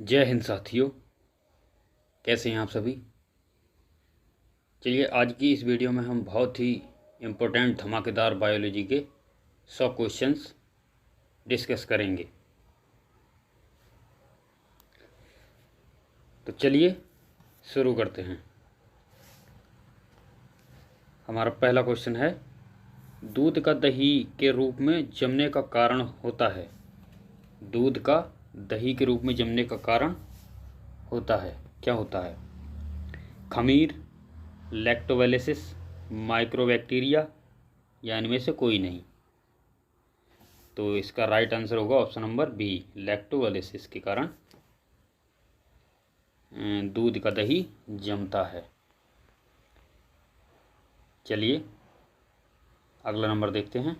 जय हिंद साथियों, कैसे हैं आप सभी। चलिए आज की इस वीडियो में हम बहुत ही इम्पोर्टेंट धमाकेदार बायोलॉजी के 100 क्वेश्चंस डिस्कस करेंगे। तो चलिए शुरू करते हैं। हमारा पहला क्वेश्चन है, दूध का दही के रूप में जमने का कारण होता है। दूध का दही के रूप में जमने का कारण होता है, क्या होता है? खमीर, लैक्टोबैलिसिस, माइक्रोबैक्टीरिया या इनमें से कोई नहीं। तो इसका राइट आंसर होगा ऑप्शन नंबर बी, लैक्टोबैलिसिस के कारण दूध का दही जमता है। चलिए अगला नंबर देखते हैं।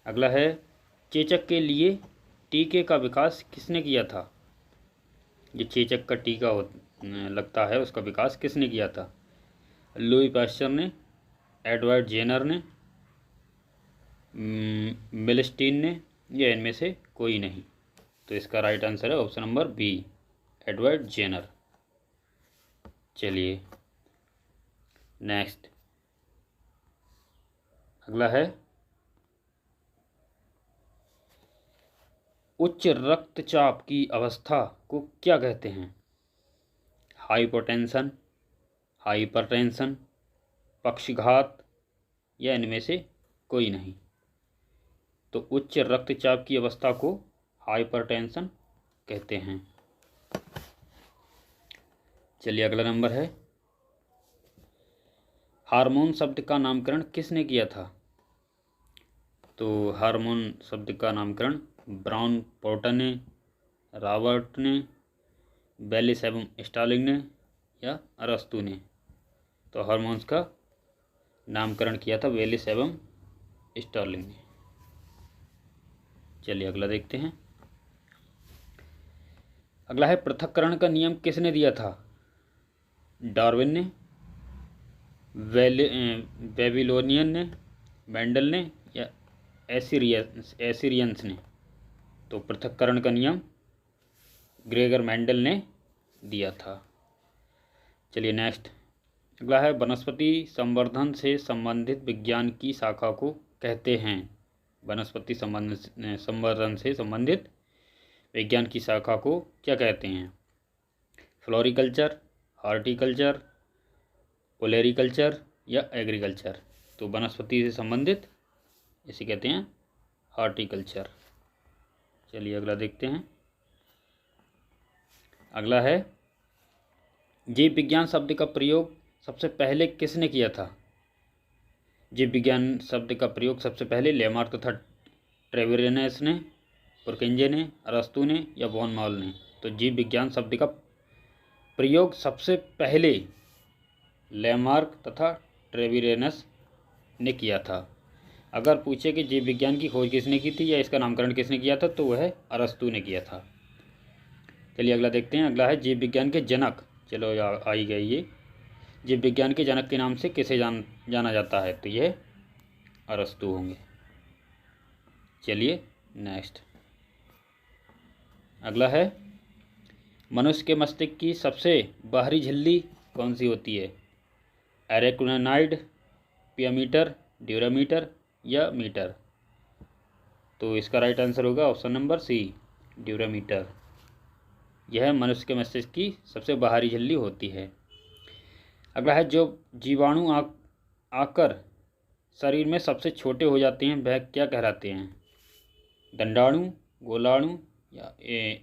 अगला है, चेचक के लिए टीके का विकास किसने किया था? ये चेचक का टीका लगता है, उसका विकास किसने किया था? लुई पास्चर ने, एडवर्ड जेनर ने, मिलस्टीन ने या इनमें से कोई नहीं। तो इसका राइट आंसर है option number B, Edward Jenner. चलिए नेक्स्ट अगला है, उच्च रक्तचाप की अवस्था को क्या कहते हैं? हाइपोटेंशन, हाइपरटेंशन, पक्षघात या इनमें से कोई नहीं। तो उच्च रक्तचाप की अवस्था को हाइपरटेंशन कहते हैं। चलिए अगला नंबर है, हार्मोन शब्द का नामकरण किसने किया था? तो हार्मोन शब्द का नामकरण ब्राउन पोर्टर ने, रॉबर्ट ने, बेलिस एवं स्टार्लिंग ने या अरस्तु ने। तो हार्मोन्स का नामकरण किया था बेलिस एवं स्टार्लिंग ने। चलिए अगला देखते हैं। अगला है, पृथक्करण का नियम किसने दिया था? डार्विन ने, बेबीलोनियन ने, मेंडल ने या एसिरियंस ने। तो पृथक्करण का नियम ग्रेगर मेंडल ने दिया था। चलिए नेक्स्ट अगला है, वनस्पति संवर्धन से संबंधित विज्ञान की शाखा को कहते हैं। वनस्पति संवर्धन से संबंधित विज्ञान की शाखा को क्या कहते हैं? फ्लोरिकल्चर, हॉर्टिकल्चर, ओलेरिकल्चर या एग्रीकल्चर। तो वनस्पति से संबंधित इसे कहते हैं हॉर्टिकल्चर। चलिए अगला देखते हैं। अगला है, जीव विज्ञान शब्द का प्रयोग सबसे पहले किसने किया था? जीव विज्ञान शब्द का प्रयोग सबसे पहले लेमार्क तथा ट्रेविरेनस ने, पुरकिंजे ने, अरस्तु ने या वॉन मॉल ने। तो जीव विज्ञान शब्द का प्रयोग सबसे पहले लेमार्क तथा ट्रेविरेनस ने किया था। अगर पूछे कि जीव विज्ञान की खोज किसने की थी या इसका नामकरण किसने किया था, तो वह अरस्तु ने किया था। चलिए अगला देखते हैं। अगला है, जीव विज्ञान के जनक, चलो आ ही गई ये, जीव विज्ञान के जनक के नाम से किसे जाना जाता है? तो यह अरस्तु होंगे। चलिए नेक्स्ट अगला है, मनुष्य के मस्तिष्क की सबसे बाहरी झिल्ली कौन सी होती है? एरेक्टिनोइड, पियामीटर, ड्यूरामीटर या मीटर। तो इसका राइट आंसर होगा ऑप्शन नंबर सी, ड्यूरामीटर। यह मनुष्य के मस्तिष्क की सबसे बाहरी झिल्ली होती है। अगला है, जो जीवाणु आकर शरीर में सबसे छोटे हो जाते हैं वह क्या कहलाते हैं? दंडाणु, गोलाणु या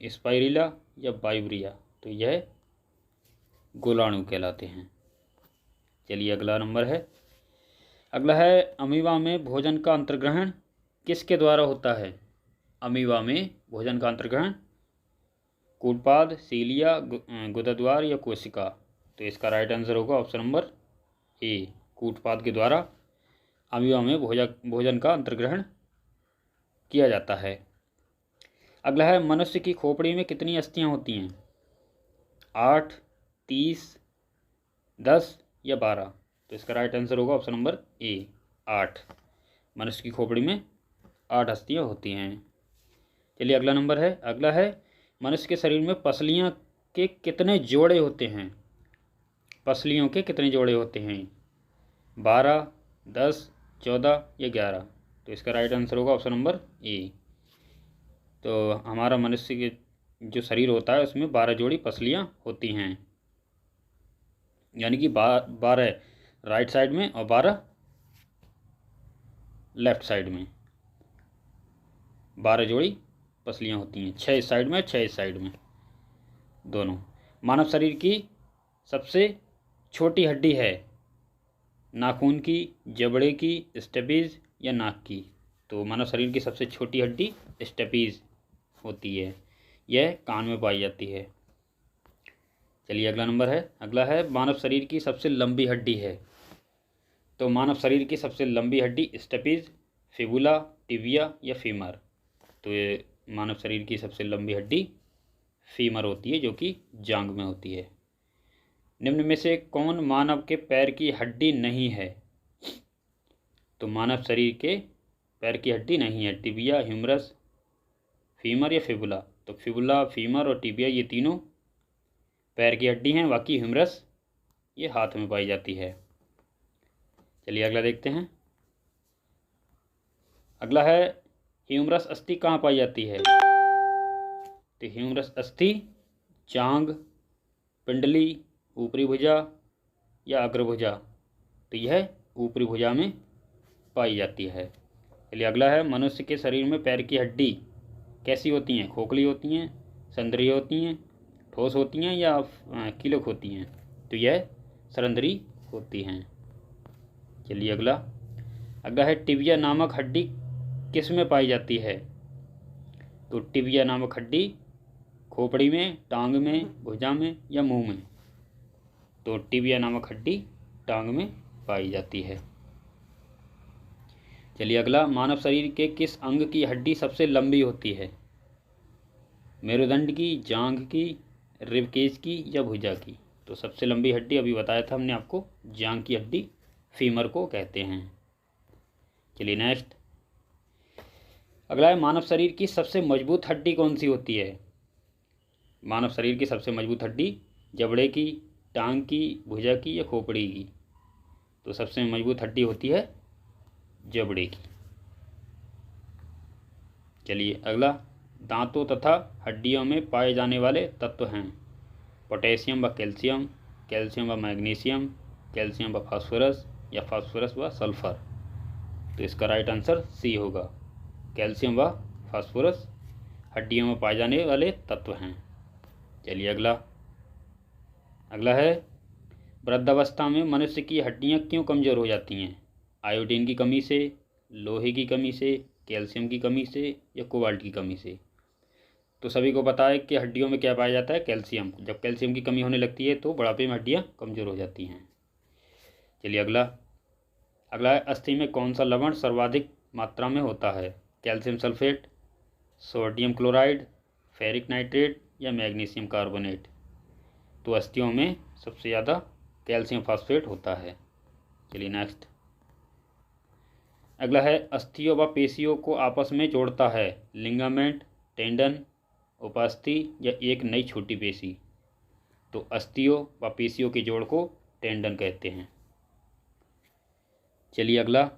स्पाइरुला या वाइब्रिया। तो यह गोलाणु कहलाते हैं। चलिए अगला नंबर है। अगला है, अमीबा में भोजन का अंतर्ग्रहण किसके द्वारा होता है? अमीबा में भोजन का अंतर्ग्रहण कूटपाद, सीलिया, गुदाद्वार या कोशिका। तो इसका राइट आंसर होगा ऑप्शन नंबर ए, कूटपाद के द्वारा अमीबा में भोजन का अंतर्ग्रहण किया जाता है। अगला है, मनुष्य की खोपड़ी में कितनी अस्थियां होती हैं? 8, 30, 10 या 12। तो इसका राइट आंसर होगा ऑप्शन नंबर ए, 8। मनुष्य की खोपड़ी में 8 अस्थियां होती हैं। चलिए अगला नंबर है। अगला है, मनुष्य के शरीर में पसलियाँ के कितने जोड़े होते हैं? पसलियों के कितने जोड़े होते हैं? 12, 10, 14 या 11? तो इसका राइट आंसर होगा ऑप्शन नंबर ए। तो हमारा मनुष्य के जो शरीर होता है उसमें 12 जोड़ी पसलियाँ होती हैं, यानी कि 12 राइट साइड में और 12 लेफ्ट साइड में। 12 जोड़ी पसलियाँ होती हैं, 6 इस साइड में 6 इस साइड में दोनों। मानव शरीर की सबसे छोटी हड्डी है नाखून की, जबड़े की, स्टेपीज या नाक की? तो मानव शरीर की सबसे छोटी हड्डी स्टेपीज होती है, यह कान में पाई जाती है। चलिए अगला है मानव शरीर की सबसे लंबी हड्डी है। तो मानव शरीर की सबसे लंबी हड्डी स्टेपीज, फिबुला, टिबिया या फीमर? तो ये मानव शरीर की सबसे लंबी हड्डी फीमर होती है, जो कि जांघ में होती है। निम्न में से कौन मानव के पैर की हड्डी नहीं है? तो मानव शरीर के पैर की हड्डी नहीं है, टिबिया, ह्यूमरस, फीमर या फिबुला? तो फिबुला, फीमर और टिबिया ये तीनों पैर की हड्डी हैं, बाकी ह्यूमरस ये हाथ में पाई जाती है। चलिए अगला देखते हैं। अगला है ह्यूमरस अस्थि कहाँ पाई जाती है? तो ह्यूमरस अस्थि जांघ, पिंडली, ऊपरी भुजा या अग्रभुजा? तो यह ऊपरी भुजा में पाई जाती है। चलिए अगला है मनुष्य के शरीर में पैर की हड्डी कैसी होती हैं? खोखली होती हैं, संधारी होती हैं, ठोस होती हैं या कीलक होती हैं? तो यह संधारी होती हैं। चलिए अगला है टिबिया नामक हड्डी किस में पाई जाती है? तो टिबिया नामक हड्डी खोपड़ी में, टांग में, भुजा में या मुंह में? तो टिबिया नामक हड्डी टांग में पाई जाती है। चलिए अगला, मानव शरीर के किस अंग की हड्डी सबसे लंबी होती है? मेरुदंड की, जांघ की, रिबकेज की या भुजा की? तो सबसे लंबी हड्डी अभी बताया था हमने आपको, जांघ की हड्डी फीमर को कहते हैं। चलिए नेक्स्ट अगला है मानव शरीर की सबसे मजबूत हड्डी कौन सी होती है? मानव शरीर की सबसे मजबूत हड्डी जबड़े की, टांग की, भुजा की या खोपड़ी की? तो सबसे मजबूत हड्डी होती है जबड़े की। चलिए अगला, दांतों तथा हड्डियों में पाए जाने वाले तत्व हैं? पोटेशियम व कैल्शियम, कैल्शियम व मैग्नीशियम, कैल्शियम व फास्फोरस या फास्फोरस व सल्फर? तो इसका राइट आंसर सी होगा, कैल्शियम व फास्फोरस हड्डियों में पाए जाने वाले तत्व हैं। चलिए अगला है वृद्धावस्था में मनुष्य की हड्डियां क्यों कमज़ोर हो जाती हैं? आयोडीन की कमी से, लोहे की कमी से, कैल्शियम की कमी से या कोबाल्ट की कमी से? तो सभी को पता है कि हड्डियों में क्या पाया जाता है? कैल्शियम। जब कैल्शियम की कमी होने लगती है तो बुढ़ापे में हड्डियाँ कमज़ोर हो जाती हैं। चलिए अगला है अस्थि में कौन सा लवण सर्वाधिक मात्रा में होता है? Calcium sulphate, sodium chloride, ferric nitrate या मैग्नीशियम कार्बोनेट? तो अस्थियों में सबसे ज़्यादा कैल्शियम फास्फेट होता है। चलिए नेक्स्ट अगला है अस्थियों व पेशियों को आपस में जोड़ता है? लिगामेंट, टेंडन, उपास्थि या एक नई छोटी पेशी? तो अस्थियों व पेशियों के जोड़ को टेंडन कहते हैं। चलिए अगला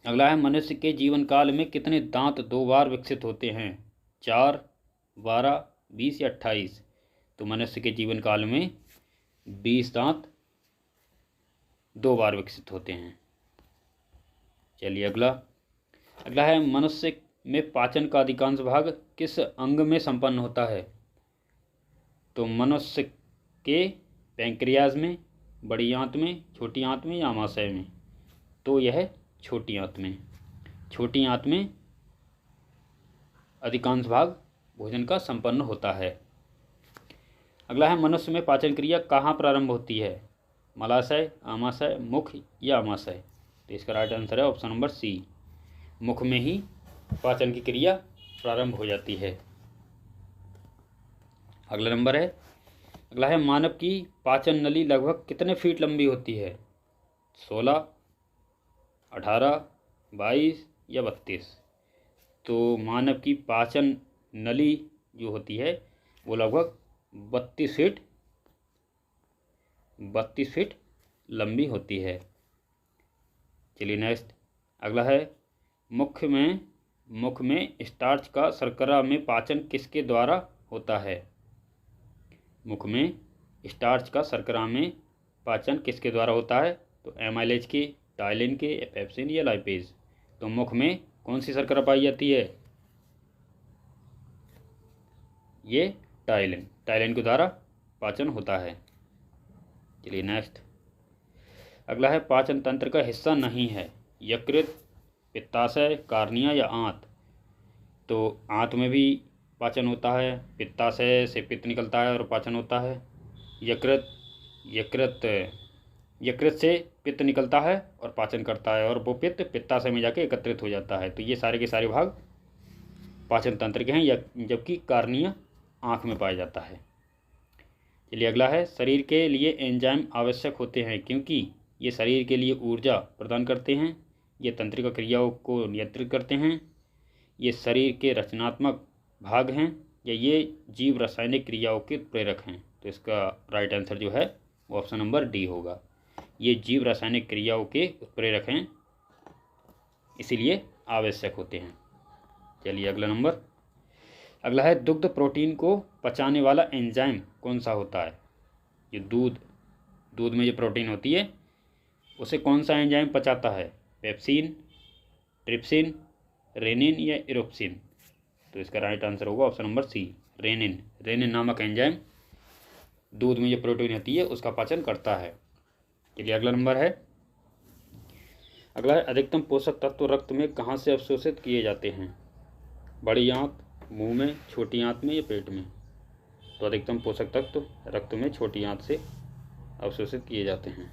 है मनुष्य के जीवन काल में कितने दांत 2 बार विकसित होते हैं? 4, 12, 20 या 28? तो मनुष्य के जीवन काल में 20 दांत 2 बार विकसित होते हैं। चलिए अगला है मनुष्य में पाचन का अधिकांश भाग किस अंग में संपन्न होता है? तो मनुष्य के पैंक्रियाज में, बड़ी आंत में, छोटी आंत में या आमाशय में? तो यह छोटी आंत में। छोटी आंत में अधिकांश भाग भोजन का संपन्न होता है। अगला है मनुष्य में पाचन क्रिया कहाँ प्रारंभ होती है? मलाशय, आमाशय, मुख या आमाशय? तो इसका राइट आंसर है ऑप्शन नंबर सी, मुख में ही पाचन की क्रिया प्रारंभ हो जाती है। अगला है मानव की पाचन नली लगभग कितने फीट लंबी होती है? 16, 18, 22 या 32? तो मानव की पाचन नली जो होती है वो लगभग 32 फीट लंबी होती है। चलिए नेक्स्ट अगला है, मुख में स्टार्च का शर्करा में पाचन किसके द्वारा होता है? मुख में स्टार्च का शर्करा में पाचन किसके द्वारा होता है? तो एमाइलेज के, टाइलिन के, पेप्सिन या लाइपेज। तो मुख में कौन सी शर्करा पाई जाती है? ये टाइलिन के द्वारा पाचन होता है। चलिए नेक्स्ट अगला है, पाचन तंत्र का हिस्सा नहीं है, यकृत, पित्ताशय, कार्निया या आंत। तो आंत में भी पाचन होता है, पित्ताशय से पित्त निकलता है और पाचन होता है। यकृत से पित्त निकलता है और पाचन करता है, और वो पित्त पित्ताशय में जाके एकत्रित हो जाता है। तो ये सारे के सारे भाग पाचन तंत्र के हैं, जबकि कार्निया आँख में पाया जाता है। चलिए अगला है, शरीर के लिए एंजाइम आवश्यक होते हैं क्योंकि ये शरीर के लिए ऊर्जा प्रदान करते हैं, ये तंत्रिका क्रियाओं को नियंत्रित करते हैं, ये शरीर के रचनात्मक भाग हैं, या ये जीव रासायनिक क्रियाओं के प्रेरक हैं। तो इसका राइट आंसर जो है वो ऑप्शन नंबर डी होगा। ये जीव रासायनिक क्रियाओं के प्रेरक हैं, इसीलिए आवश्यक होते हैं। चलिए अगला है, दुग्ध प्रोटीन को पचाने वाला एंजाइम कौन सा होता है? ये दूध में जो प्रोटीन होती है उसे कौन सा एंजाइम पचाता है? पेप्सिन, ट्रिप्सिन, रेनिन या इरोप्सिन। तो इसका राइट आंसर होगा ऑप्शन नंबर सी, रेनिन नामक एंजाइम दूध में जो प्रोटीन होती है उसका पाचन करता है। चलिए अगला है, अधिकतम पोषक तत्व रक्त में कहाँ से अवशोषित किए जाते हैं? बड़ी आंत, मुंह में, छोटी आंत में या पेट में? तो अधिकतम पोषक तत्व रक्त में छोटी आंत से अवशोषित किए जाते हैं।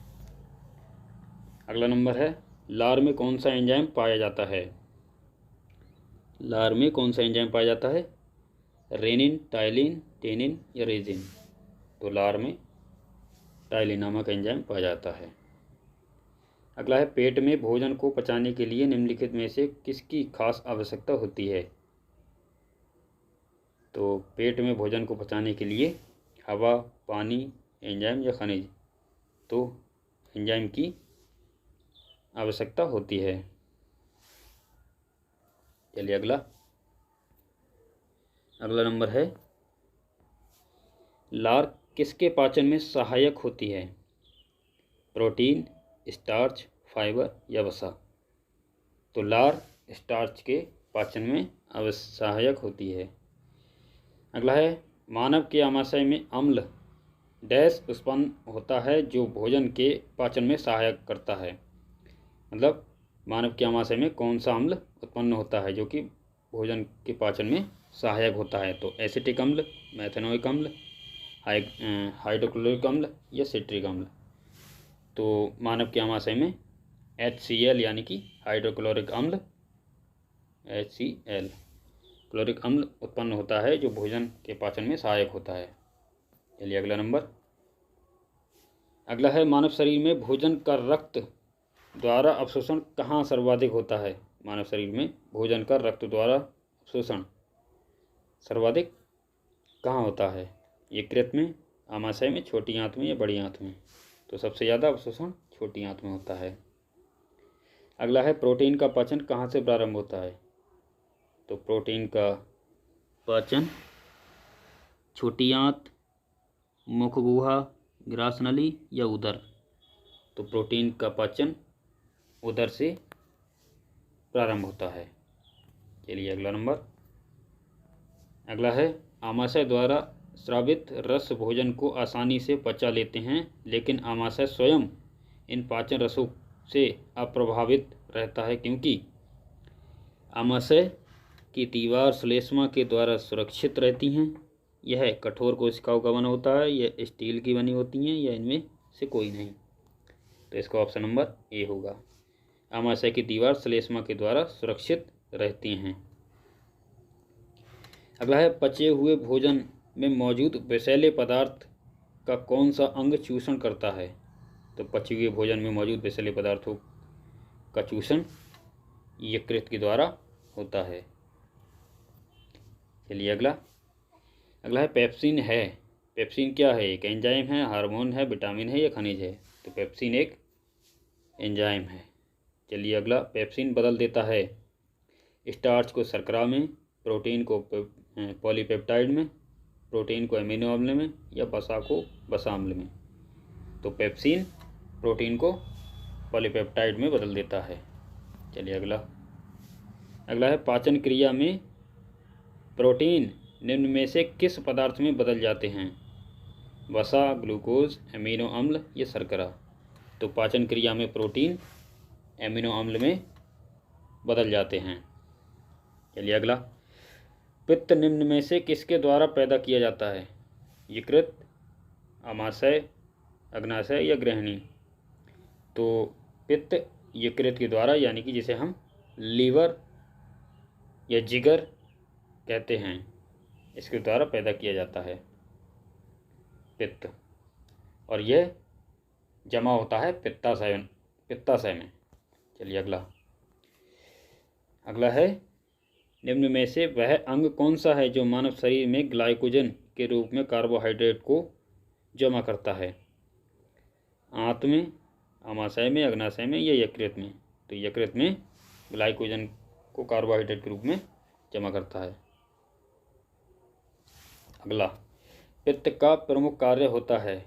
अगला नंबर है, लार में कौन सा एंजाइम पाया जाता है? लार में कौन सा एंजाइम पाया जाता है? रेनिन, टाइलिन, टेनिन या रेजिन। तो लार में टाइलिन नामक एंजाइम पाया जाता है। अगला है, पेट में भोजन को पचाने के लिए निम्नलिखित में से किसकी खास आवश्यकता होती है? तो पेट में भोजन को पचाने के लिए हवा, पानी, एंजाइम या खनिज। तो एंजाइम की आवश्यकता होती है। चलिए अगला नंबर है, लार किसके पाचन में सहायक होती है? प्रोटीन, स्टार्च, फाइबर या वसा। तो लार स्टार्च के पाचन में सहायक होती है। अगला है, मानव के आमाशय में अम्ल डैश उत्पन्न होता है जो भोजन के पाचन में सहायक करता है। मतलब मानव के आमाशय में कौन सा अम्ल उत्पन्न होता है जो कि भोजन के पाचन में सहायक होता है? तो एसिटिक अम्ल, मेथेनोइक अम्ल, हाइड्रोक्लोरिक अम्ल या सिट्रिक अम्ल। तो मानव के आमाशय में HCl यानी कि हाइड्रोक्लोरिक अम्ल, HCl क्लोरिक अम्ल उत्पन्न होता है जो भोजन के पाचन में सहायक होता है। चलिए अगला है, मानव शरीर में भोजन का रक्त द्वारा अवशोषण कहाँ सर्वाधिक होता है? मानव शरीर में भोजन का रक्त द्वारा अवशोषण सर्वाधिक कहाँ होता है? यकृत में, आमाशय में, छोटी आंत में या बड़ी आंत में? तो सबसे ज़्यादा अवशोषण छोटी आंत में होता है। अगला है, प्रोटीन का पाचन कहाँ से प्रारंभ होता है? तो प्रोटीन का पाचन छोटी आंत, मुख गुहा, ग्रासनली या उदर। तो प्रोटीन का पाचन उदर से प्रारंभ होता है। चलिए अगला है, आमाशय द्वारा स्रावित रस भोजन को आसानी से पचा लेते हैं, लेकिन आमाशय स्वयं इन पाचन रसों से अप्रभावित रहता है क्योंकि आमाशय की दीवार श्लेष्मा के द्वारा सुरक्षित रहती हैं। यह कठोर कोशिकाओं का बना होता है, यह स्टील की बनी होती हैं, या इनमें से कोई नहीं। तो इसका ऑप्शन नंबर ए होगा, आमाशय की दीवार श्लेष्मा के द्वारा सुरक्षित रहती हैं। अगला है, पचे हुए भोजन में मौजूद विषैले पदार्थ का कौन सा अंग चूषण करता है? तो पचे हुए भोजन में मौजूद विषैले पदार्थों का चूषण यकृत के द्वारा होता है। चलिए अगला है पेप्सिन है। पेप्सिन क्या है? एक एंजाइम है, हार्मोन है, विटामिन है या खनिज है? तो पेप्सिन एक एंजाइम है। चलिए अगला, पेप्सिन बदल देता है स्टार्च को शर्करा में, प्रोटीन को पॉलीपेप्टाइड में, प्रोटीन को एमिनो अम्ल में या वसा को वसा अम्ल में? तो पेप्सिन प्रोटीन को पॉलीपेप्टाइड में बदल देता है। चलिए अगला, अगला है पाचन क्रिया में प्रोटीन निम्न में से किस पदार्थ में बदल जाते हैं? वसा, ग्लूकोज, एमिनो अम्ल या शर्करा? तो पाचन क्रिया में प्रोटीन एमिनो अम्ल में बदल जाते हैं। चलिए अगला, पित्त निम्न में से किसके द्वारा पैदा किया जाता है? यकृत, आमाशय, अग्नाशय या ग्रहणी? तो पित्त यकृत के द्वारा, यानी कि जिसे हम लीवर या जिगर कहते हैं, इसके द्वारा पैदा किया जाता है पित्त, और यह जमा होता है पित्ताशय में। चलिए अगला, अगला है निम्न में से वह अंग कौन सा है जो मानव शरीर में ग्लाइकोजन के रूप में कार्बोहाइड्रेट को जमा करता है? आंत में, आमाशय में, अग्नाशय में या यकृत में? तो यकृत में ग्लाइकोजन को कार्बोहाइड्रेट के रूप में जमा करता है। अगला, पित्त का प्रमुख कार्य होता है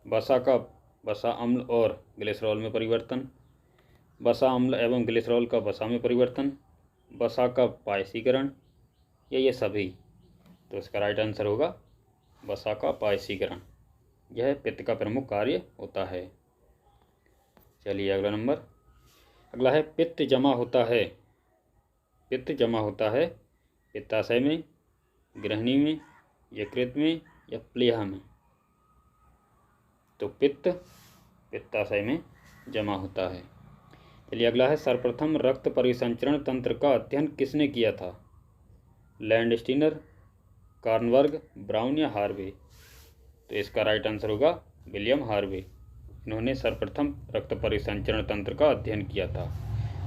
वसा का वसा अम्ल और ग्लिसरॉल में परिवर्तन, वसा अम्ल एवं ग्लिसरॉल का वसा में परिवर्तन, वसा का पायसीकरण या ये सभी? तो इसका राइट आंसर होगा वसा का पायसीकरण। यह पित्त का प्रमुख कार्य होता है। चलिए अगला नंबर, अगला है पित्त जमा होता है पित्ताशय में, ग्रहणी में, यकृत में या प्लीहा में? तो पित्त पित्ताशय में जमा होता है। चलिए अगला है, सर्वप्रथम रक्त परिसंचरण तंत्र का अध्ययन किसने किया था? लैंडस्टीनर, कार्नबर्ग, ब्राउन या हार्वे? तो इसका राइट आंसर होगा विलियम हार्वे। इन्होंने सर्वप्रथम रक्त परिसंचरण तंत्र का अध्ययन किया था।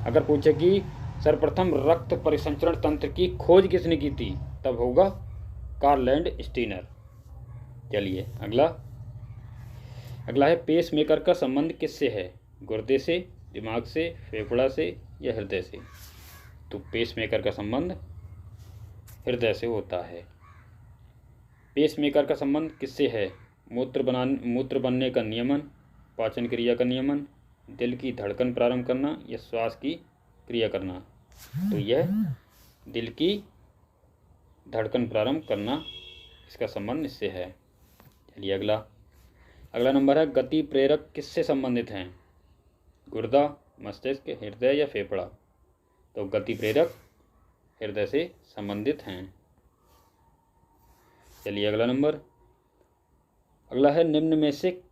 अगर पूछे कि सर्वप्रथम रक्त परिसंचरण तंत्र की खोज किसने की थी, तब होगा कार्ल लैंडस्टीनर। चलिए अगला, अगला है पेसमेकर का संबंध किससे है? गुर्दे से, दिमाग से, फेफड़ा से या हृदय से? तो पेसमेकर का संबंध हृदय से होता है। पेसमेकर का संबंध किससे है? मूत्र बनने का नियमन, पाचन क्रिया का नियमन, दिल की धड़कन प्रारंभ करना या श्वास की क्रिया करना? तो यह दिल की धड़कन प्रारंभ करना, इसका संबंध इससे है। चलिए अगला, अगला नंबर है गति प्रेरक किससे संबंधित हैं? गुर्दा, मस्तिष्क, हृदय या फेफड़ा? तो गति प्रेरक हृदय से संबंधित हैं। चलिए अगला नंबर, अगला है निम्न में से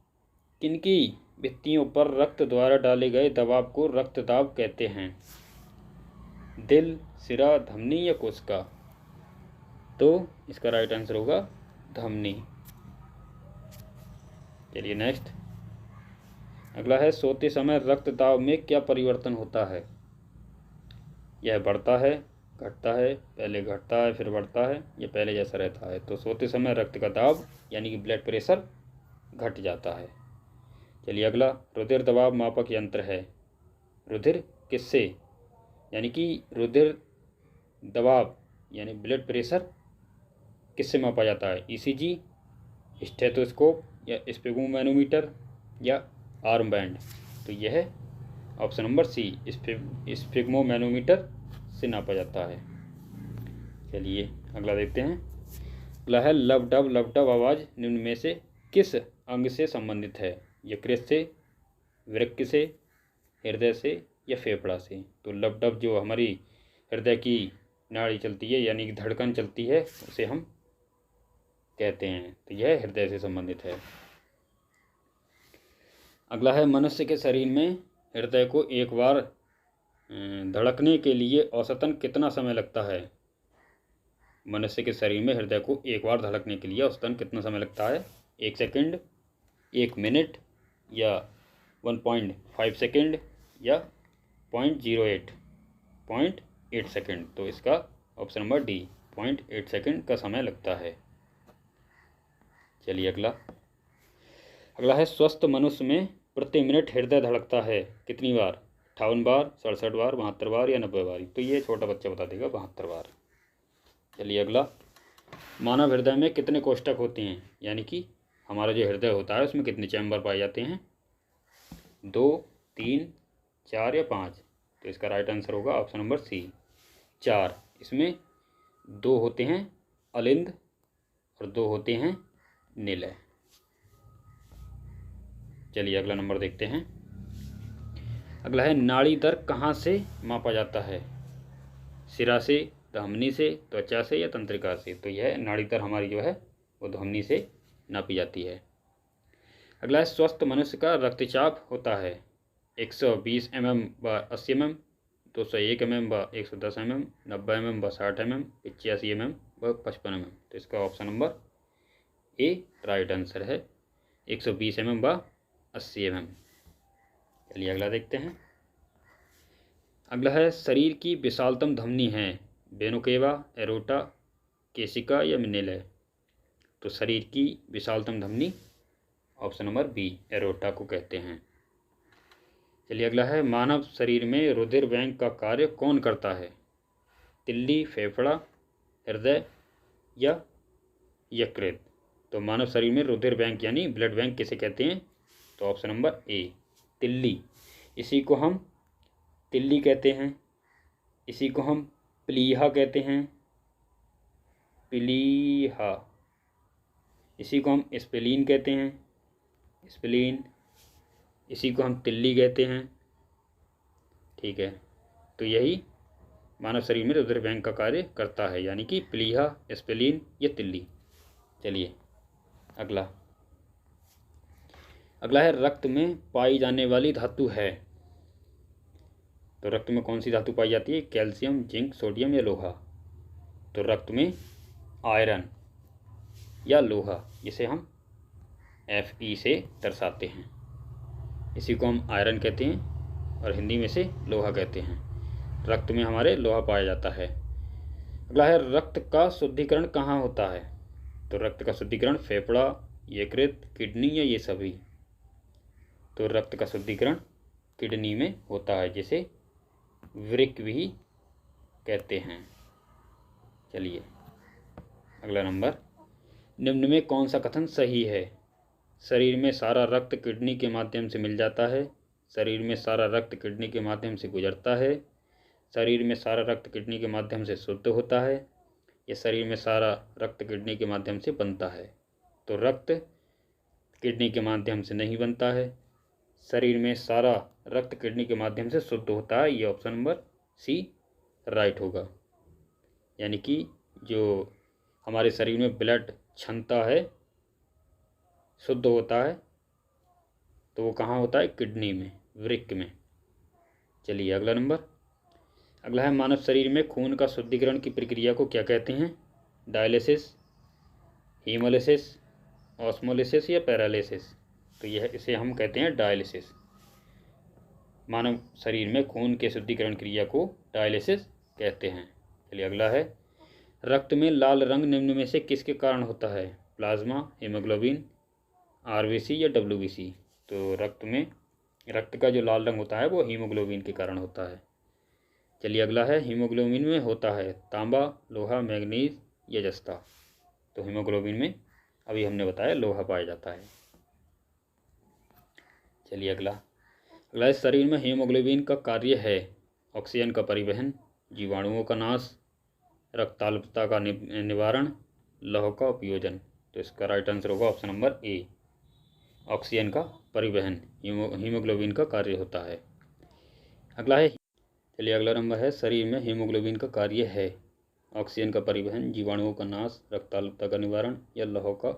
किनकी भित्तियों पर रक्त द्वारा डाले गए दबाव को रक्तदाब कहते हैं? दिल, सिरा, धमनी या कोशिका? तो इसका राइट आंसर होगा धमनी। चलिए नेक्स्ट, अगला है सोते समय रक्तदाब में क्या परिवर्तन होता है? यह बढ़ता है, घटता है, पहले घटता है फिर बढ़ता है या पहले जैसा रहता है? तो सोते समय रक्त का दाब यानी कि ब्लड प्रेशर घट जाता है। चलिए अगला, रुधिर दबाव मापक यंत्र है। रुधिर किससे, यानी कि रुधिर दबाव यानी ब्लड प्रेशर किससे मापा जाता है? ईसीजी, स्टेथोस्कोप या स्फिग्मोमैनोमीटर या आर्म बैंड? तो यह ऑप्शन नंबर सी, स्फिग्मोमैनोमीटर से नापा जाता है। चलिए अगला देखते हैं, अगला है लब आवाज़ निम्न में से किस अंग से संबंधित है? यकृत से, वृक्क से, हृदय से या फेफड़ा से? तो लब जो हमारी हृदय की नाड़ी चलती है यानी कि धड़कन चलती है, उसे हम कहते हैं, तो यह हृदय से संबंधित है। अगला है मनुष्य के शरीर में हृदय को एक बार धड़कने के लिए औसतन कितना समय लगता है? मनुष्य के शरीर में हृदय को एक बार धड़कने के लिए औसतन कितना समय लगता है? 1 सेकंड, 1 मिनट या 1.5 सेकंड या 0.8 सेकंड? तो इसका ऑप्शन नंबर डी 0.8 सेकंड का समय लगता है। चलिए अगला। अगला है स्वस्थ मनुष्य में प्रति मिनट हृदय धड़कता है कितनी बार? 58 बार, 67 बार, 72 बार या 90 बार? तो ये छोटा बच्चा बता देगा 72 बार। चलिए अगला। मानव हृदय में कितने कोष्ठक होते हैं, यानी कि हमारा जो हृदय होता है उसमें कितने चैम्बर पाए जाते हैं? 2, 3, 4 या 5? तो इसका राइट आंसर होगा ऑप्शन नंबर सी, 4। इसमें 2 होते हैं अलिंद और 2 होते हैं निलय। चलिए अगला नंबर देखते हैं। अगला है नाड़ी दर कहाँ से मापा जाता है? सिरा से, धमनी से, त्वचा से या तंत्रिका से? तो यह नाड़ी दर हमारी जो है वो धमनी से नापी जाती है। अगला है स्वस्थ मनुष्य का रक्तचाप होता है 120 mm व 80 mm, 201 mm व 110 mm, 90 mm व 60 mm, 85 mm व 55 mm। तो इसका option number A right answer है, 120 mm व 80 mm। चलिए अगला देखते हैं। अगला है शरीर की विशालतम धमनी है वेना केवा, एरोटा, केशिका या निलय? तो शरीर की विशालतम धमनी ऑप्शन नंबर बी एरोटा को कहते हैं। चलिए अगला है मानव शरीर में रुधिर बैंक का कार्य कौन करता है? तिल्ली, फेफड़ा, हृदय या यकृत? तो मानव शरीर में रुधिर बैंक यानी ब्लड बैंक किसे कहते हैं? तो ऑप्शन नंबर ए तिल्ली। इसी को हम तिल्ली कहते हैं, इसी को हम प्लीहा कहते हैं, प्लीहा। इसी को हम स्प्लीन कहते हैं, स्प्लीन। इसी को हम तिल्ली कहते हैं। ठीक है, तो यही मानव शरीर में रुधिर बैंक का कार्य करता है, यानी कि प्लीहा, स्प्लीन या तिल्ली। चलिए अगला। अगला है रक्त में पाई जाने वाली धातु है। तो रक्त में कौन सी धातु पाई जाती है? कैल्शियम, जिंक, सोडियम या लोहा? तो रक्त में आयरन या लोहा, जिसे हम Fe से दर्शाते हैं, इसी को हम आयरन कहते हैं और हिंदी में से लोहा कहते हैं। रक्त में हमारे लोहा पाया जाता है। अगला है रक्त का शुद्धिकरण कहाँ होता है? तो रक्त का शुद्धिकरण फेफड़ा, यकृत, किडनी या ये सभी? तो रक्त का शुद्धिकरण किडनी में होता है, जिसे वृक्क भी कहते हैं। चलिए अगला नंबर। निम्न में कौन सा कथन सही है? शरीर में सारा रक्त किडनी के माध्यम से मिल जाता है, शरीर में सारा रक्त किडनी के माध्यम से गुजरता है, शरीर में सारा रक्त किडनी के माध्यम से शुद्ध होता है, या शरीर में सारा रक्त किडनी के माध्यम से बनता है? तो रक्त किडनी के माध्यम से नहीं बनता है, शरीर में सारा रक्त किडनी के माध्यम से शुद्ध होता है। ये ऑप्शन नंबर सी राइट होगा, यानी कि जो हमारे शरीर में ब्लड क्षमता है, शुद्ध होता है, तो वो कहाँ होता है? किडनी में, वृक्क में। चलिए अगला नंबर। अगला है मानव शरीर में खून का शुद्धिकरण की प्रक्रिया को क्या कहते हैं? डायलिसिस, हीमोलिसिस, ऑस्मोलिसिस या पैरालिसिस? तो यह इसे हम कहते हैं डायलिसिस। मानव शरीर में खून के शुद्धिकरण क्रिया को डायलिसिस कहते हैं। चलिए अगला है रक्त में लाल रंग निम्न में से किसके कारण होता है? प्लाज्मा, हीमोग्लोबिन, आरबीसी या डब्ल्यूबीसी? तो रक्त का जो लाल रंग होता है वो हीमोग्लोबिन के कारण होता है। चलिए अगला है हीमोग्लोबिन में होता है तांबा, लोहा, मैग्नीज या जस्ता? तो हीमोग्लोबिन में अभी हमने बताया लोहा पाया जाता है। चलिए अगला। अगला शरीर में हीमोग्लोबिन का कार्य है ऑक्सीजन का परिवहन, जीवाणुओं का नाश, रक्ताल्पता का निवारण, लौह का उपयोजन? तो इसका राइट आंसर होगा ऑप्शन नंबर ए ऑक्सीजन का परिवहन हीमोग्लोबिन का कार्य होता है। अगला है। चलिए अगला नंबर है शरीर में हीमोग्लोबिन का कार्य है ऑक्सीजन का परिवहन, जीवाणुओं का नाश, रक्ताल्पता का निवारण या लौह का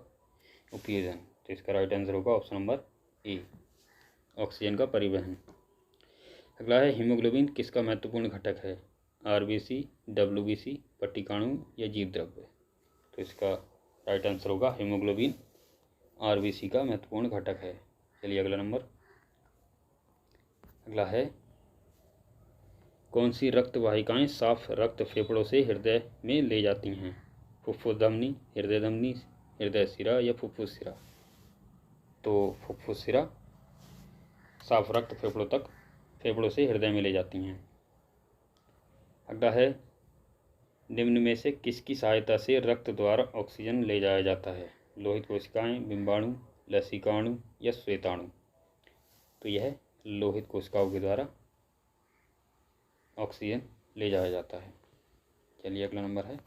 उपयोजन? तो इसका राइट आंसर होगा ऑप्शन नंबर ए ऑक्सीजन का परिवहन। अगला है हीमोग्लोबिन किसका महत्वपूर्ण घटक है? आरबीसी, डब्ल्यूबीसी, पट्टिकाणु या जीव द्रव्य? तो इसका राइट आंसर होगा हीमोग्लोबिन आरबीसी का महत्वपूर्ण घटक है। चलिए अगला नंबर। अगला है कौन सी रक्त वाहिकाएं साफ रक्त फेफड़ों से हृदय में ले जाती हैं? फुफ्फुस धमनी, हृदय धमनी, हृदय सिरा या फुफ्फुस सिरा। तो फुफ्फुस सिरा साफ रक्त फेफड़ों से हृदय में ले जाती हैं। अगला है, निम्न में से किसकी सहायता से रक्त द्वारा ऑक्सीजन ले जाया जाता है? लोहित कोशिकाएं, बिंबाणु, लसिकाणु या श्वेताणु। तो यह लोहित कोशिकाओं के द्वारा ऑक्सीजन ले जाया जाता है। चलिए अगला नंबर है,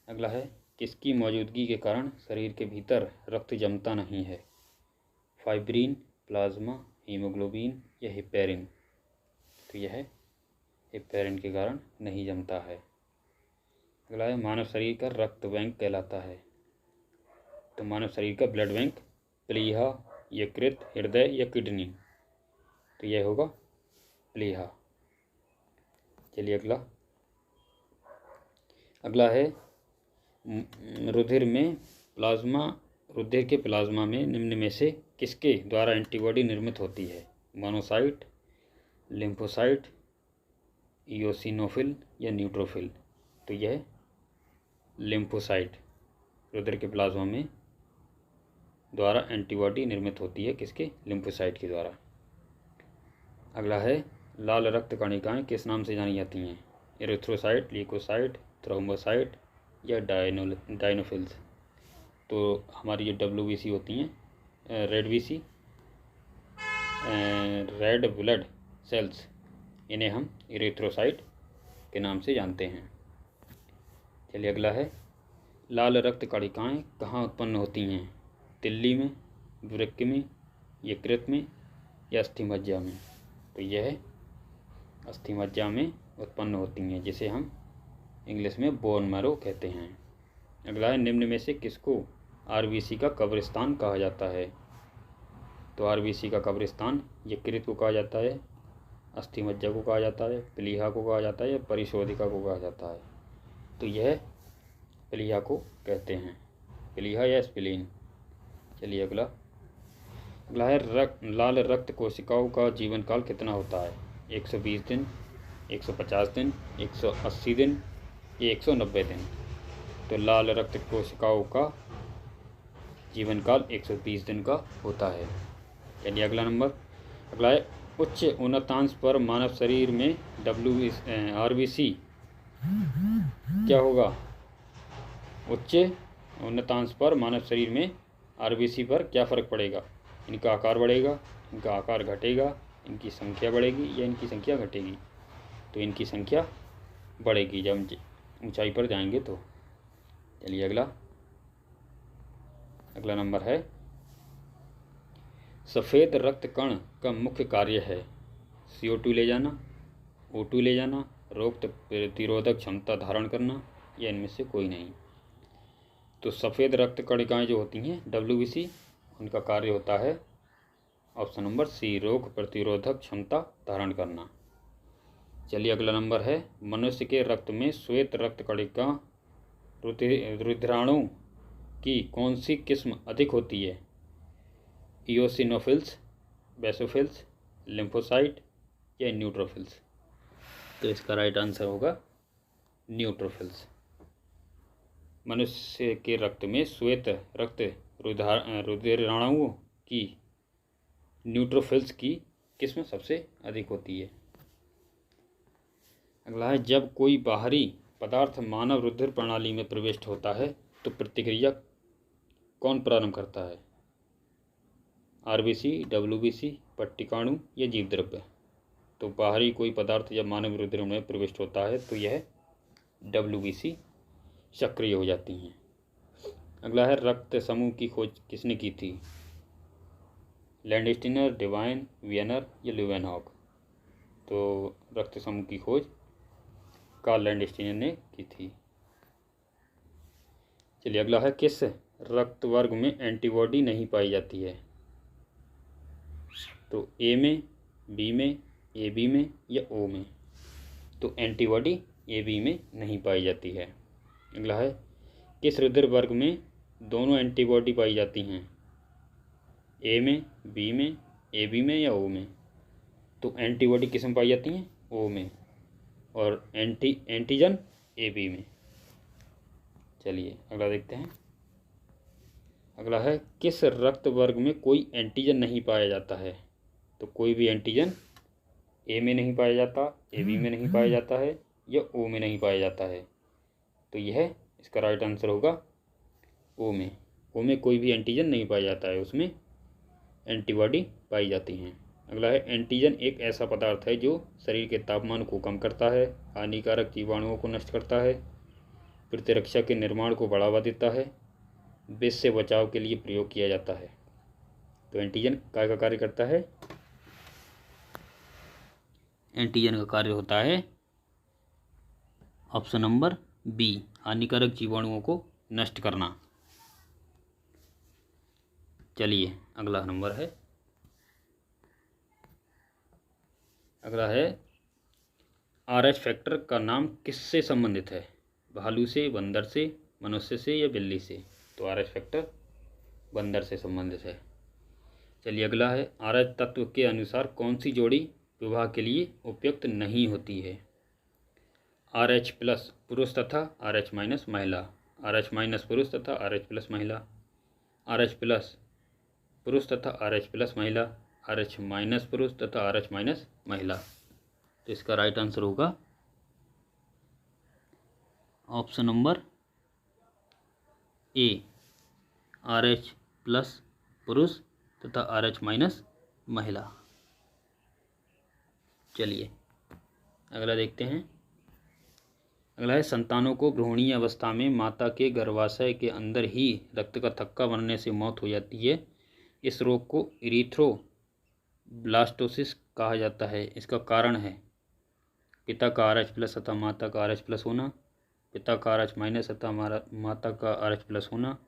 अगला है, किसकी मौजूदगी के कारण शरीर के भीतर रक्त जमता नहीं है? फाइब्रिन, प्लाज्मा, हीमोग्लोबिन या हेपेरिन। तो यह हेपेरिन के कारण नहीं जमता है। अगला है, मानव शरीर का रक्त बैंक कहलाता है? तो मानव शरीर का ब्लड बैंक प्लीहा, यकृत, हृदय या किडनी। तो यह होगा प्लीहा। चलिए अगला है, रुधिर के प्लाज्मा में निम्न में से किसके द्वारा एंटीबॉडी निर्मित होती है? मोनोसाइट, लिम्फोसाइट, इयोसिनोफिल या न्यूट्रोफिल। तो यह लिम्फोसाइट रुधिर के प्लाज्मा में द्वारा एंटीबॉडी निर्मित होती है। किसके? लिम्फोसाइट के द्वारा। अगला है, लाल रक्त कणिकाएं किस नाम से जानी जाती हैं? एरिथ्रोसाइट, ल्यूकोसाइट, थ्रोम्बोसाइट या डायनोफिल्स। तो हमारी ये WBC होती हैं, red BC, red blood cells, इन्हें हम एरिथ्रोसाइट के नाम से जानते हैं। चलिए अगला है, लाल रक्त कणिकाएं कहाँ उत्पन्न होती हैं? तिल्ली में, वृक्क में, यकृत में या अस्थिमज्जा में। तो यह अस्थिमज्जा में उत्पन्न होती हैं, जिसे हम इंग्लिश में बोन मैरो कहते हैं। अगला है, निम्न में से किसको RBC का कब्रिस्तान कहा जाता है? तो RBC का कब्रिस्तान यकृत को कहा जाता है, अस्थिमज्जा को कहा जाता है, प्लीहा को कहा जाता है या परिशोधिका को कहा जाता है। तो यह प्लीहा को कहते हैं, प्लीहा या स्प्लीन। चलिए अगला है, लाल रक्त कोशिकाओं का जीवन काल कितना होता है? 120 दिन, 150 दिन, 180 दिन या 190 दिन। तो लाल रक्त कोशिकाओं का जीवन काल 120 दिन का होता है। चलिए अगला है, उच्च उन्नतांश पर मानव शरीर में RBC क्या होगा? उच्च उन्नतांश पर मानव शरीर में RBC पर क्या फ़र्क पड़ेगा? इनका आकार बढ़ेगा, इनका आकार घटेगा, इनकी संख्या बढ़ेगी या इनकी संख्या घटेगी? तो इनकी संख्या बढ़ेगी जब ऊंचाई पर जाएंगे तो। चलिए अगला नंबर है, सफ़ेद रक्त कण का मुख्य कार्य है? CO2 ले जाना, O2 ले जाना, रोग प्रतिरोधक क्षमता धारण करना या इनमें से कोई नहीं। तो सफ़ेद रक्त कणिकाएं जो होती हैं WBC, उनका कार्य होता है ऑप्शन नंबर C, रोग प्रतिरोधक क्षमता धारण करना। चलिए अगला नंबर है, मनुष्य के रक्त में श्वेत रक्त कणिका रुधिराणु की कौन सी किस्म अधिक होती है? इयोसिनोफिल्स, बेसोफिल्स, लिम्फोसाइट या न्यूट्रोफिल्स। तो इसका राइट आंसर होगा न्यूट्रोफिल्स। मनुष्य के रक्त में श्वेत रक्त रुधिराणुओं की न्यूट्रोफिल्स की किस्म सबसे अधिक होती है। अगला है, जब कोई बाहरी पदार्थ मानव रुधिर प्रणाली में प्रविष्ट होता है तो प्रतिक्रिया कौन प्रारंभ करता है? RBC, WBC, पट्टिकाणु या जीव द्रव्य। तो बाहरी कोई पदार्थ जब मानव रुधिर में प्रविष्ट होता है तो यह WBC सक्रिय हो जाती हैं। अगला है, रक्त समूह की खोज किसने की थी? लैंडस्टीनर, डिवाइन, वियनर या ल्यूवेनहॉक। तो रक्त समूह की खोज कार्ल लैंडस्टीनर ने की थी। चलिए अगला है, किस रक्त वर्ग में एंटीबॉडी नहीं पाई जाती है? तो A में, B में, AB में या O में। तो एंटीबॉडी AB में नहीं पाई जाती है। अगला है, किस रुधिर वर्ग में दोनों एंटीबॉडी पाई जाती हैं? A में, B में, AB में या O में। तो एंटीबॉडी किस में पाई जाती हैं? O में, और एंटीजन AB में। चलिए अगला देखते हैं, अगला है किस रक्त वर्ग में कोई एंटीजन नहीं पाया जाता है। तो कोई भी एंटीजन ए में नहीं पाया जाता, ए बी में नहीं पाया जाता है या ओ में नहीं पाया जाता है। तो यह इसका राइट आंसर होगा ओ में। ओ में कोई भी एंटीजन नहीं पाया जाता है, उसमें एंटीबॉडी पाई जाती हैं। अगला है एंटीजन एक ऐसा पदार्थ है जो शरीर के तापमान को कम करता है, हानिकारक जीवाणुओं को नष्ट करता है, प्रतिरक्षा के निर्माण को बढ़ावा देता है, विष से बचाव के लिए प्रयोग किया जाता है। तो एंटीजन क्या का कार्य करता है। एंटीजन का कार्य होता है ऑप्शन नंबर बी, हानिकारक जीवाणुओं को नष्ट करना। चलिए अगला नंबर है, अगला है RH फैक्टर का नाम किससे संबंधित है। भालू से, बंदर से, मनुष्य से या बिल्ली से। तो RH फैक्टर बंदर से संबंधित है। चलिए अगला है RH तत्व के अनुसार कौन सी जोड़ी विवाह के लिए उपयुक्त नहीं होती है। RH प्लस पुरुष तथा RH माइनस महिला, RH माइनस पुरुष तथा RH प्लस महिला, RH प्लस पुरुष तथा RH प्लस महिला, RH माइनस पुरुष तथा RH माइनस महिला। तो इसका राइट आंसर होगा option number A, RH plus पुरुष तथा RH माइनस महिला। चलिए अगला देखते हैं। अगला है संतानों को भ्रूणीय अवस्था में माता के गर्भाशय के अंदर ही रक्त का थक्का बनने से मौत हो जाती है। इस रोग को इरिथ्रोब्लास्टोसिस कहा जाता है। इसका कारण है पिता का RH प्लस तथा माता का RH प्लस होना, पिता का RH माइनस तथा माता का RH प्लस होना,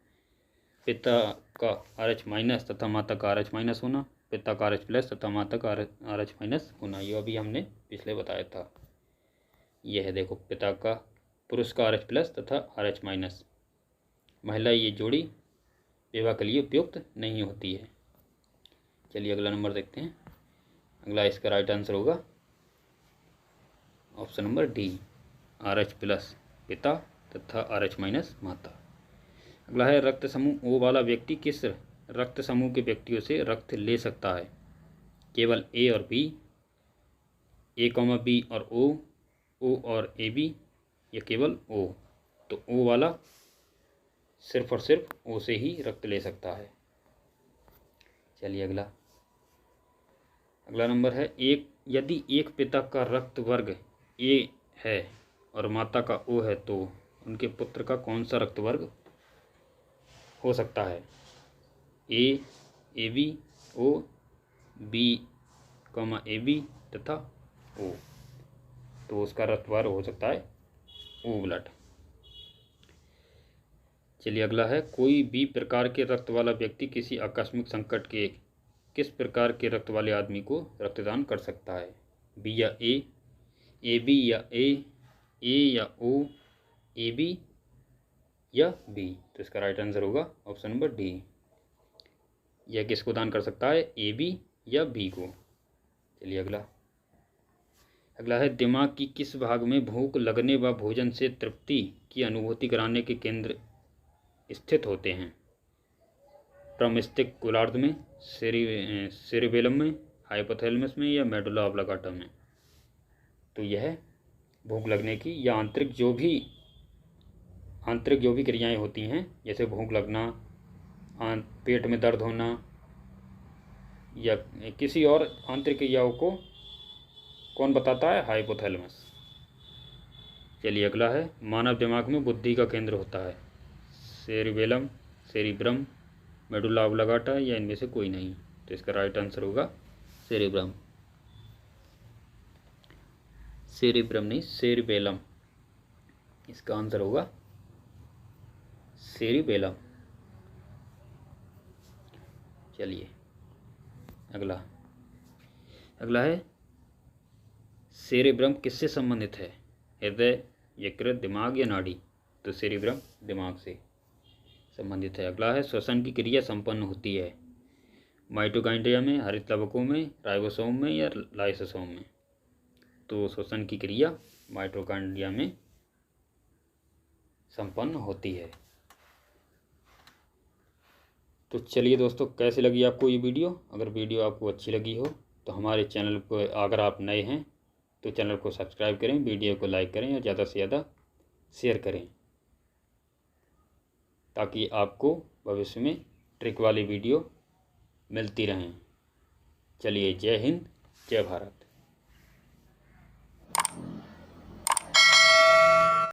पिता का RH माइनस तथा माता का RH माइनस होना, पिता का RH प्लस तथा माता का RH माइनस होना। ये अभी हमने पिछले बताया था। यह है देखो, पिता का पुरुष का RH प्लस तथा RH माइनस, महिला ये जोड़ी विवाह के लिए उपयुक्त नहीं होती है। चलिए अगला नंबर देखते हैं। अगला इसका राइट आंसर होगा option number D, RH plus पिता तथा RH माइनस माता। अगला है रक्त समूह ओ वाला व्यक्ति किस रक्त समूह के व्यक्तियों से रक्त ले सकता है। केवल ए और बी, ए कॉमा बी और ओ और ए बी, या केवल ओ। तो ओ वाला सिर्फ और सिर्फ ओ से ही रक्त ले सकता है। चलिए अगला नंबर है एक, यदि एक पिता का रक्त वर्ग ए है और माता का ओ है तो उनके पुत्र का कौन सा रक्त वर्ग हो सकता है। A, A B, O, B comma A B तथा ओ। तो उसका रक्त वर्ग हो सकता है ओ ब्लड। चलिए अगला है कोई भी प्रकार के रक्त वाला व्यक्ति किसी आकस्मिक संकट के किस प्रकार के रक्त वाले आदमी को रक्तदान कर सकता है। बी या ए बी या ए या ओ, ए बी या बी। तो इसका राइट आंसर होगा ऑप्शन नंबर डी। यह किसको दान कर सकता है, ए बी या बी को। चलिए अगला है दिमाग की किस भाग में भूख लगने व भोजन से तृप्ति की अनुभूति कराने के केंद्र स्थित होते हैं। प्रमस्तिष्क गोलार्ध में, सेरिबेलम में, हाइपोथैलेमस में या मेडुला ऑब्लांगाटा में। तो यह भूख लगने की या आंतरिक जो भी क्रियाएं होती हैं, जैसे भूख लगना, पेट में दर्द होना या किसी और आंतरिक क्रियाओं को कौन बताता है, हाइपोथैलेमस। चलिए अगला है मानव दिमाग में बुद्धि का केंद्र होता है। सेरिबेलम, सेरिब्रम, मेडुला ऑब्लांगाटा या इनमें से कोई नहीं। तो इसका राइट आंसर होगा सेरिब्रम। सेरिब्रम नहीं, सेरिबेलम। इसका आंसर होगा सेरिबेलम। चलिए अगला है सेरिब्रम किससे संबंधित है, हृदय, यकृत, दिमाग या नाड़ी। तो सेरिब्रम दिमाग से संबंधित है। अगला है श्वसन की क्रिया संपन्न होती है माइटोकॉन्ड्रिया में, हरित लवकों में, राइबोसोम में या लाइसोसोम में। तो श्वसन की क्रिया माइटोकॉन्ड्रिया में संपन्न होती है। तो चलिए दोस्तों, कैसी लगी आपको ये वीडियो? अगर वीडियो आपको अच्छी लगी हो तो हमारे चैनल को, अगर आप नए हैं तो चैनल को सब्सक्राइब करें, वीडियो को लाइक करें और ज़्यादा से ज़्यादा शेयर करें, ताकि आपको भविष्य में ट्रिक वाली वीडियो मिलती रहें। चलिए, जय हिंद, जय भारत।